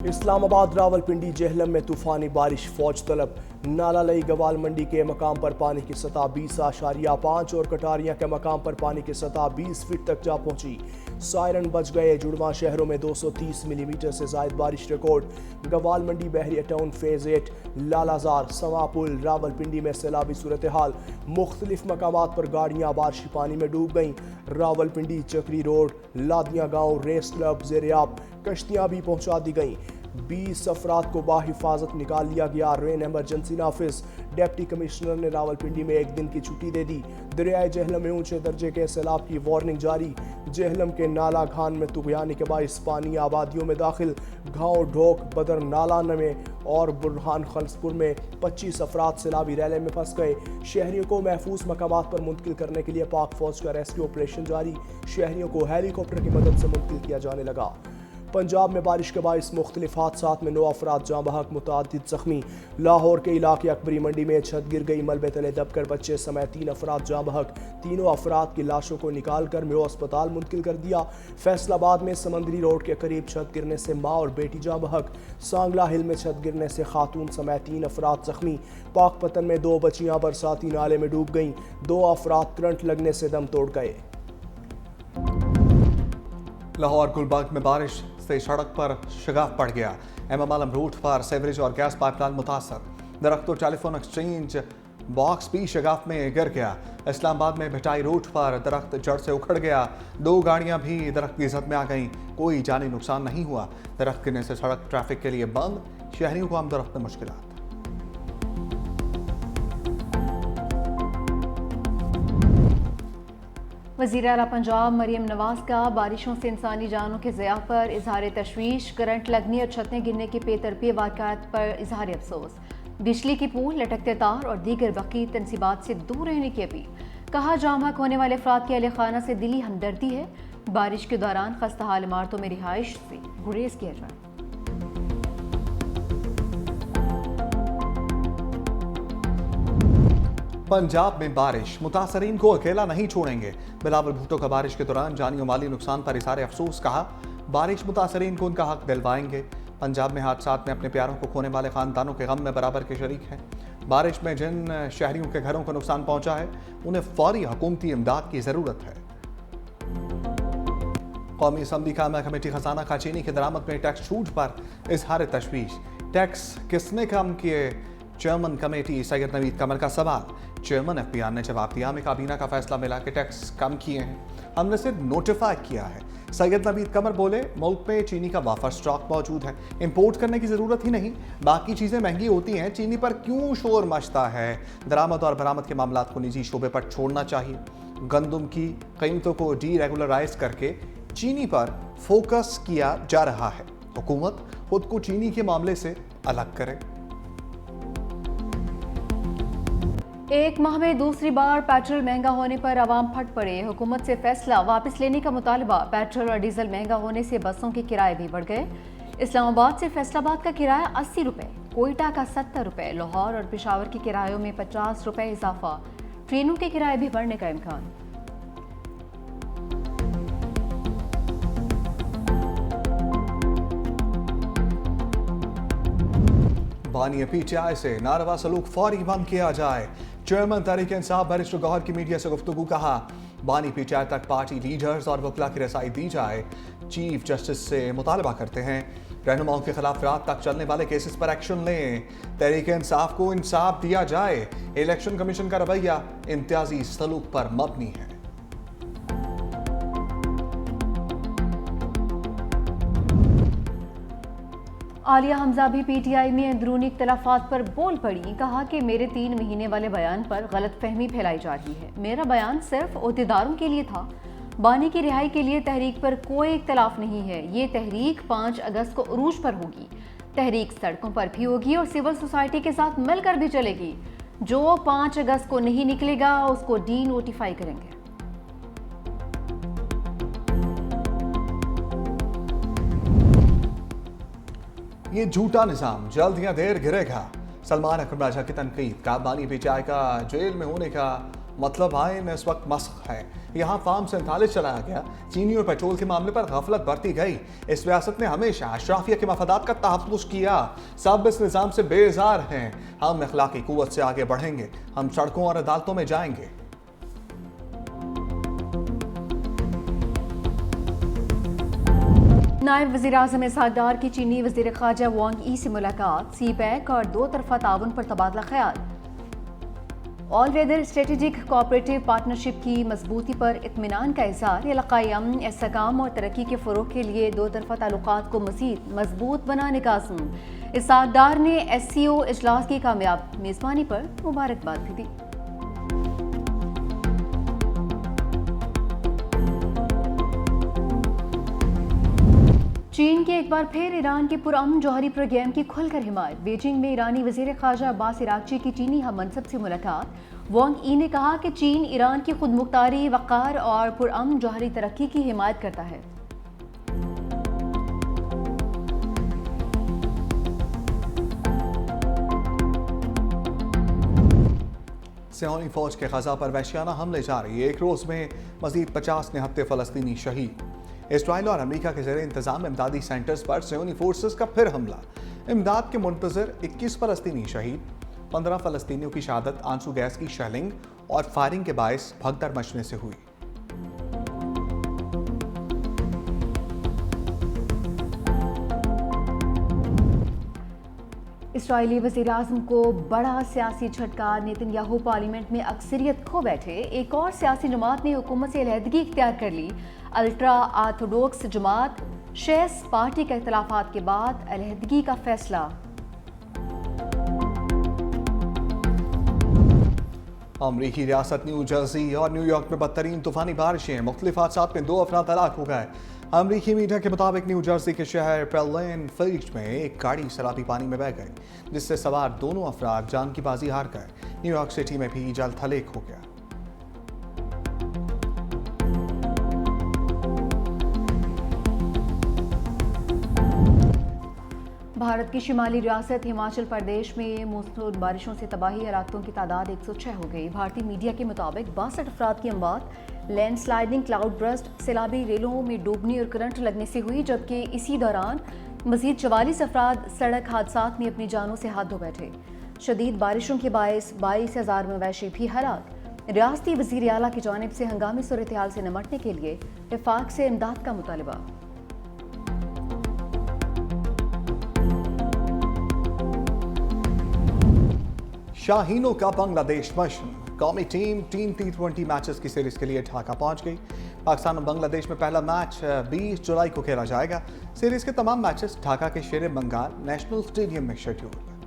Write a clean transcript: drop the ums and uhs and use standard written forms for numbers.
इस्लामाबाद रावलपिंडी जेहलम में तूफानी बारिश फौज तलब। नाला लई गवाल मंडी के मकाम पर पानी की सतह 20.5 और कटारियां के मकाम पर पानी की सतह 20 फीट तक जा पहुंची। सायरन बच गए। जुड़वा शहरों में 230 मिलीमीटर से जायद बारिश रिकॉर्ड। गवाल मंडी, बहरिया टाउन, फेज 8, लालाजार, समापुल, रावलपिंडी में सैलाबी सूरत हाल। मुख्तलिफ मकामात पर गाड़ियां बारिशी पानी में डूब गईं। रावलपिंडी चक्री रोड, लादियां गांव, रेस क्लब ज़ेर-ए-आब, कश्तियां भी पहुंचा दी गईं। 20 अफराद को बाहिफाजत निकाल लिया गया। रेन एमरजेंसी नाफिज। डिप्टी कमिश्नर ने रावलपिंडी में एक दिन की छुट्टी दे दी। दरियाए जेहलम में ऊंचे दर्जे के सैलाब की वार्निंग जारी। जेहलम के नाला घान में तुगयानी के बाइस पानी आबादियों में दाखिल। गांव ढोक, बदर नाला में और बुरहान खलसपुर में 25 अफराद सैलाबी रैले में फंस गए। शहरियों को महफूज मकामात पर मुंतकिल करने के लिए पाक फौज का रेस्क्यू ऑपरेशन जारी। शहरियों को हेलीकॉप्टर की मदद से मुंतकिल किया जाने लगा। पंजाब में बारिश के बाइस मुख्तलिफ हादसात में 9 अफराद जाँ बहक, मुतअद्दिद जख्मी। लाहौर के इलाके अकबरी मंडी में छत गिर गई। मलबे तले दबकर बच्चे समेत 3 अफराद जाँ बहक। तीनों अफराद की लाशों को निकाल कर मेयो अस्पताल मुंतकिल कर दिया। फैसलाबाद में समंदरी रोड के करीब छत गिरने से माँ और बेटी जाँ बहक। सांगला हिल में छत गिरने से खातून समेत 3 अफराद जख्मी। पाकपतन में 2 बच्चियां बरसाती नाले में डूब गईं। 2 अफराद करंट लगने से दम तोड़ गए। लाहौर गुलबर्ग में बारिश से सड़क पर शगाफ पड़ गया। एमएम आलम रूट पर सेवरेज और गैस पाइपलाइन मुतासर। दरख्त और टेलीफोन एक्सचेंज बॉक्स भी शगाफ में गिर गया। इस्लामाबाद में भिटाई रूट पर दरख्त जड़ से उखड़ गया। 2 गाड़ियां भी दरख्त की जद में आ गईं। कोई जानी नुकसान नहीं हुआ। दरख्त गिरने से सड़क ट्रैफिक के लिए बंद। शहरियों को आमदोरफ्त में मुश्किलात। वज़ीर आला पंजाब मरियम नवाज का बारिशों से इंसानी जानों के ज़िया पर इजहार तशवीश। करंट लगने और छतें गिरने के बेतरतीब वाक़यात पर इजहार अफसोस। बिजली की पोल, लटकते तार और दीगर बकी तनसीबात से दूर रहने की अपील। कहा जाम होने वाले अफराद की अहले खाना से दिली हमदर्दी है। बारिश के दौरान खस्ताहाल इमारतों में रिहाइश से गुरेज किया जाए। पंजाब में बारिश, मुतासरीन को अकेला नहीं छोड़ेंगे। बिलावल भुट्टो का बारिश के दौरान जानी और माली नुकसान पर इज़हार अफसोस। कहा बारिश मुतासरीन को उनका हक दिलवाएंगे। पंजाब में हादसात में अपने प्यारों को खोने वाले खानदानों के गम में बराबर के शरीक हैं। बारिश में जिन शहरियों के घरों को नुकसान पहुंचा है उन्हें फौरी हुकूमती इमदाद की ज़रूरत है। कौमी असम्बली कायमा कमेटी खजाना खा चीनी की दरामद में टैक्स छूट पर इजहार तशवीश। टैक्स किसने कम किए? चेयरमैन कमेटी सैयद नवीद कमर का सवाल। चेयरमैन एफपीआर ने जवाब दिया, हमें काबीना का फैसला मिला कि टैक्स कम किए हैं, हमने सिर्फ नोटिफाई किया है। सैयद नवीद कमर बोले, मुल्क में चीनी का वाफर स्टॉक मौजूद है, इंपोर्ट करने की ज़रूरत ही नहीं। बाकी चीज़ें महंगी होती हैं, चीनी पर क्यों शोर मचता है? दरामद और बरामद के मामला को निजी शोबे पर छोड़ना चाहिए। गंदम की कीमतों को डीरेगुलराइज करके चीनी पर फोकस किया जा रहा है। हुकूमत खुद को चीनी के मामले से अलग करे। एक माह में दूसरी बार पेट्रोल महंगा होने पर आवाम फट पड़े। हुकूमत से फैसला वापस लेने का मुतालबा। पेट्रोल और डीजल महंगा होने से बसों के किराए भी बढ़ गए। इस्लामाबाद से फैसलाबाद का किराया 80 रुपये, कोयटा का 70 रुपये, लाहौर और पेशावर के किरायों में 50 रुपये इजाफा। ट्रेनों के किराए भी बढ़ने का इम्कान। बानी पीटीआई से नारवा सलूक फौरी बंद किया जाए। चेयरमैन तहरीक इंसाफ बैरिस्टर गौहर की मीडिया से गुफ्तगू। कहा बानी पीटीआई तक पार्टी लीडर्स और वकला की रसाई दी जाए। चीफ जस्टिस से मुतालबा करते हैं रहनुमाओं के खिलाफ रात तक चलने वाले केसेस पर एक्शन लें। तहरीक इंसाफ को इंसाफ दिया जाए। इलेक्शन कमीशन का रवैया इम्तियाजी सलूक पर मबनी है। आलिया हमजा भी पीटीआई में अंदरूनी इख्तलाफात पर बोल पड़ी। कहा कि मेरे 3 महीने वाले बयान पर गलतफहमी फैलाई जा रही है। मेरा बयान सिर्फ ओहदेदारों के लिए था। बानी की रिहाई के लिए तहरीक पर कोई इख्तलाफ नहीं है। ये तहरीक 5 अगस्त को उरूज पर होगी। तहरीक सड़कों पर भी होगी और सिविल सोसाइटी के साथ मिलकर भी चलेगी। जो 5 अगस्त को नहीं निकलेगा उसको डी नोटिफाई करेंगे। ये झूठा निजाम जल्द या देर गिरेगा। सलमान अकरम राजा की तनकीद। का बानी पीटीआई का जेल में होने का मतलब आइन इस वक्त मस्क है। यहाँ फार्म 47 चलाया गया। चीनी और पेट्रोल के मामले पर गफलत बरती गई। इस रियासत ने हमेशा अशराफिया के मफादात का तहफ्फुज़ किया। सब इस निज़ाम से बेजार हैं। हम अखलाकी कुव्वत से आगे बढ़ेंगे। हम सड़कों और अदालतों में जाएंगे। नायब वज़ीर-ए-आज़म इसहाक डार की चीनी वज़ीर ख़ारजा वांग यी से मुलाकात, सी पैक और दो तरफ़ा ताउन पर तबादला ख्याल। All weather strategic cooperative partnership की मजबूती पर इत्मीनान का इज़हार। इलाक़ाई अमन, इस्तेहकाम और तरक्की के फ़रोग़ के लिए दो तरफ़ा ताल्लुकात को मज़ीद मजबूत बनाने का अज़्म। इसहाक डार ने SCO इजलास की कामयाब मेज़बानी पर मुबारकबाद भी दी। चीन की एक बार फिर ईरान के पुरअमन जौहरी प्रोग्राम की खुलकर हिमायत। बीजिंग में ईरानी वज़ीर ख़ारजा अब्बास इराक़ची की चीनी हम मनसब से मुलाकात। वांग यी ने कहा कि चीन ईरान की खुदमुख्तारी, वक़ार और पुरअमन जौहरी तरक्की की हिमायत करता है। सियानी फौज के ग़ज़ा पर वहशियाना हमले जारी। एक रोज़ में मज़ीद 50 निहत्ते फ़लस्तीनी शहीद। इसराइल और अमेरिका के ज़ेरे इंतज़ाम इमदादी सेंटर्स पर सियोनी फोर्सेस का फिर हमला। इमदाद के मुंतज़िर 21 फ़लस्तीनी शहीद। 15 फ़लस्तीनियों की शहादत आंसू गैस की शेलिंग और फायरिंग के बायस भगदड़ मचने से हुई। इसराइली वज़ीर-ए-आज़म को बड़ा सियासी झटका। नेतन्याहू पार्लियामेंट में अक्सरियत खो बैठे। एक और सियासी जमात ने हुकूमत से अलहदगी इख्तियार कर ली। अल्ट्रा आर्थोडॉक्स जमात शेस पार्टी के इख्तिलाफात के बाद अलहदगी का फैसला। अमरीकी रियासत न्यू जर्सी और न्यूयॉर्क में बदतरीन तूफानी बारिशें। मुख्तलिफ हादसात में 2 अफराद हलाक हो गए। अमरीकी मीडिया के मुताबिक न्यू जर्सी के शहर पेलेन फील्ड में एक गाड़ी सैलाबी पानी में बह गई, जिससे सवार दोनों अफराद जान की बाजी हार गए। न्यूयॉर्क सिटी में भी जल थलेक हो गया। भारत की शिमाली रियासत हिमाचल प्रदेश में मूसलाधार बारिशों से तबाही हलाकतों की तादाद 106 हो गई। भारतीय मीडिया के मुताबिक 62 अफराद की अमवात लैंडस्लाइडिंग, क्लाउड बर्स्ट, सैलाबी रेलों में डूबने और करंट लगने से हुई, जबकि इसी दौरान मजीद 44 अफराद सड़क हादसात में अपनी जानों से हाथ धो बैठे। शदीद बारिशों के बायस 22,000 मवेशी भी हलाक। रियासती वज़ीर आला की जानिब से हंगामी सूरत हाल से निमटने के लिए वफाक से इमदाद का मुतालबा। शाहीनों का बांग्लादेश मिशन। कौमी टीम T20 मैचेस की सीरीज के लिए ढाका पहुंच गई। पाकिस्तान और बांग्लादेश में पहला मैच 20 जुलाई को खेला जाएगा। सीरीज के तमाम मैचेस ढाका के शेर बंगाल नेशनल स्टेडियम में शेड्यूल।